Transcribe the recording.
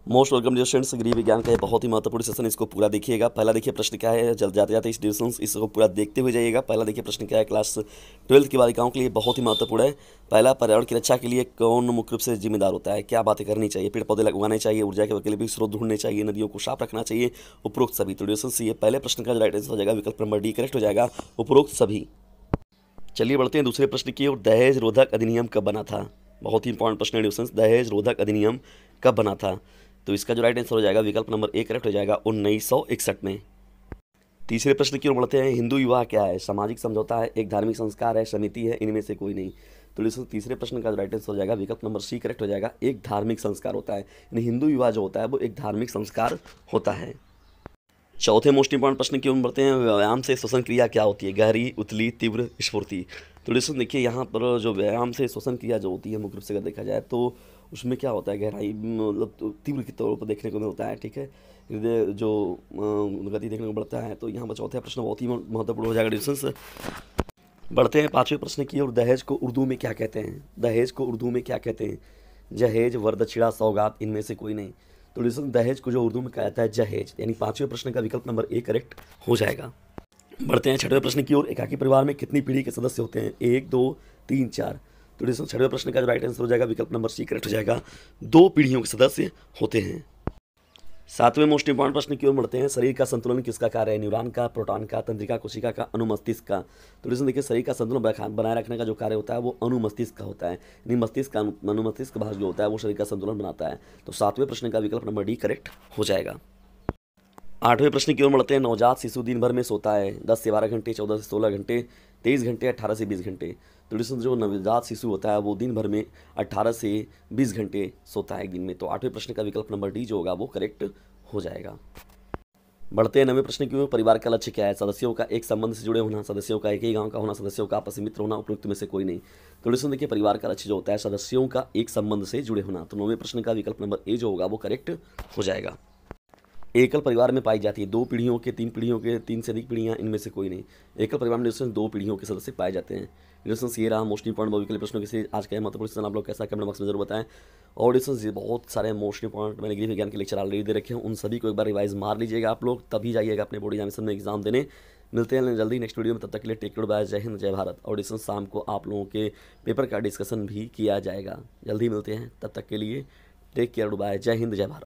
Most welcome dear students. गृह विज्ञान का ये बहुत ही महत्वपूर्ण सेशन, इसको पूरा देखिएगा। पहला देखिए प्रश्न क्या है, जल्द जाते जाते इस डिस्टेंस इसको पूरा देखते हुए जाइएगा। पहला देखिए प्रश्न क्या है, क्लास 12 की बालिकाओं के लिए बहुत ही महत्वपूर्ण है। पहला, पर्यावरण की रक्षा के लिए कौन मुख्य रूप से जिम्मेदार होता है? क्या बातें करनी चाहिए? पेड़ पौधे लगवाने चाहिए, ऊर्जा के वैकल्पिक स्रोत ढूंढने चाहिए, नदियों को साफ रखना चाहिए, उपरोक्त सभी। तो डिस्टेंस ये पहले प्रश्न का जो राइट आंसर हो जाएगा विकल्प नंबर डी करेक्ट हो जाएगा, उपरोक्त सभी। चलिए बढ़ते हैं दूसरे प्रश्न की ओर। दहेज रोधक अधिनियम कब बना था? बहुत ही इंपॉर्टेंट प्रश्न है डिस्टेंस। दहेज रोधक अधिनियम कब बना था? तो इसका जो राइट आंसर हो जाएगा विकल्प नंबर ए करेक्ट हो जाएगा 1961 में। तीसरे प्रश्न की ओर बढ़ते हैं। हिंदू विवाह क्या है? सामाजिक समझौता है, एक धार्मिक संस्कार है, समिति है, इनमें से कोई नहीं। तो दोस्तों तीसरे प्रश्न का जो राइट आंसर हो जाएगा विकल्प नंबर सी करेक्ट हो जाएगा, एक धार्मिक संस्कार होता है। यानी हिंदू विवाह जो होता है वो एक धार्मिक संस्कार होता है। चौथे मोस्ट इंपॉर्टेंट प्रश्न की ओर बढ़ते हैं। व्यायाम से श्वसन क्रिया क्या होती है? गहरी, उथली, तीव्र, स्फूर्ति। तो दोस्तों देखिए यहाँ पर जो व्यायाम से श्वसन क्रिया जो होती है मुख्य रूप से अगर देखा जाए तो उसमें क्या होता है, गहराई मतलब तो तीव्र के तौर पर देखने को मिलता है। ठीक है, हृदय जो गति देखने को बढ़ता है। तो यहाँ पर चौथा प्रश्न बहुत ही महत्वपूर्ण हो जाएगा डिस्टेंस। बढ़ते हैं पांचवें प्रश्न की ओर। दहेज को उर्दू में क्या कहते हैं? दहेज को उर्दू में क्या कहते हैं? जहेज, वरदक्षिणा, सौगात, इनमें से कोई नहीं। तो लिसन, दहेज को जो उर्दू में कहा जाता है जहेज, यानी पांचवें प्रश्न का विकल्प नंबर ए करेक्ट हो जाएगा। बढ़ते हैं छठवें प्रश्न की ओर। एकाकी परिवार में कितनी पीढ़ी के सदस्य होते हैं? 1, 2, 3, 4। तो लिसन, छठवें प्रश्न का जो राइट आंसर हो जाएगा विकल्प नंबर सी करेक्ट हो जाएगा, 2 पीढ़ियों के सदस्य होते हैं। सातवें मोस्ट इंपॉर्टेंट प्रश्न की ओर बढ़ते हैं। शरीर का संतुलन किसका कार्य है? न्यूरॉन का, प्रोटॉन का, तंत्रिका कोशिका का, अनुमस्तिष्क का। तो लिसन देखिए, शरीर का संतुलन बनाए रखने का जो कार्य होता है वो अनुमस्तिष्क का होता है। यानी मस्तिष्क का अनुमस्तिष्क भाग जो होता है वो शरीर का संतुलन बनाता है। तो सातवें प्रश्न का विकल्प नंबर डी करेक्ट हो जाएगा। आठवें प्रश्न की ओर बढ़ते हैं। नवजात शिशु दिन भर में सोता है 10 से 12 घंटे, 14 से 16 घंटे, 23 घंटे, 18 से 20 घंटे। तो लिसन, जो नवजात शिशु होता है वो दिन भर में 18 से 20 घंटे सोता है एक दिन में। तो आठवें प्रश्न का विकल्प नंबर डी जो होगा वो करेक्ट हो जाएगा। बढ़ते हैं नवे प्रश्न की ओर। परिवार का लक्ष्य क्या है? सदस्यों का एक संबंध से जुड़े होना, सदस्यों का एक ही गांव का होना, सदस्यों का आपसी मित्र होना, उपयुक्त में से कोई नहीं। तो लिसन देखिए, परिवार का लक्ष्य जो होता है सदस्यों का एक संबंध से जुड़े होना। तो नवे प्रश्न का विकल्प नंबर ए जो होगा वो करेक्ट हो जाएगा। एकल परिवार में पाई जाती है 2 पीढ़ियों के, 3 पीढ़ियों के, 3 से अधिक पीढ़ियां, इनमें से कोई नहीं। एकल परिवार में 2 पीढ़ियों के सदस्य पाए जाते हैं। ये रहा मोस्ट इंपॉर्टेंट भविष्य के प्रश्नों के आज का महत्वपूर्ण सेशन। आप लोग कैसा कमेंट बॉक्स में जरूर बताएं। और ये बहुत सारे मोस्ट इंपॉर्टेंट मैंने गृह विज्ञान के लेक्चर ऑलरेडी दे रखे हैं, उन सभी को एक बार रिवाइज मार लीजिएगा आप लोग, तभी जाइएगा अपने बोर्ड एग्जामिनेशन में एग्जाम देने। मिलते हैं जल्दी नेक्स्ट वीडियो में, तब तक के लिए टेक केयर, बाय, जय हिंद, जय भारत। और डिस्कशन शाम को आप लोगों के पेपर का डिस्कशन भी किया जाएगा। जल्दी मिलते हैं, तब तक के लिए टेक केयर, बाय, जय हिंद, जय भारत।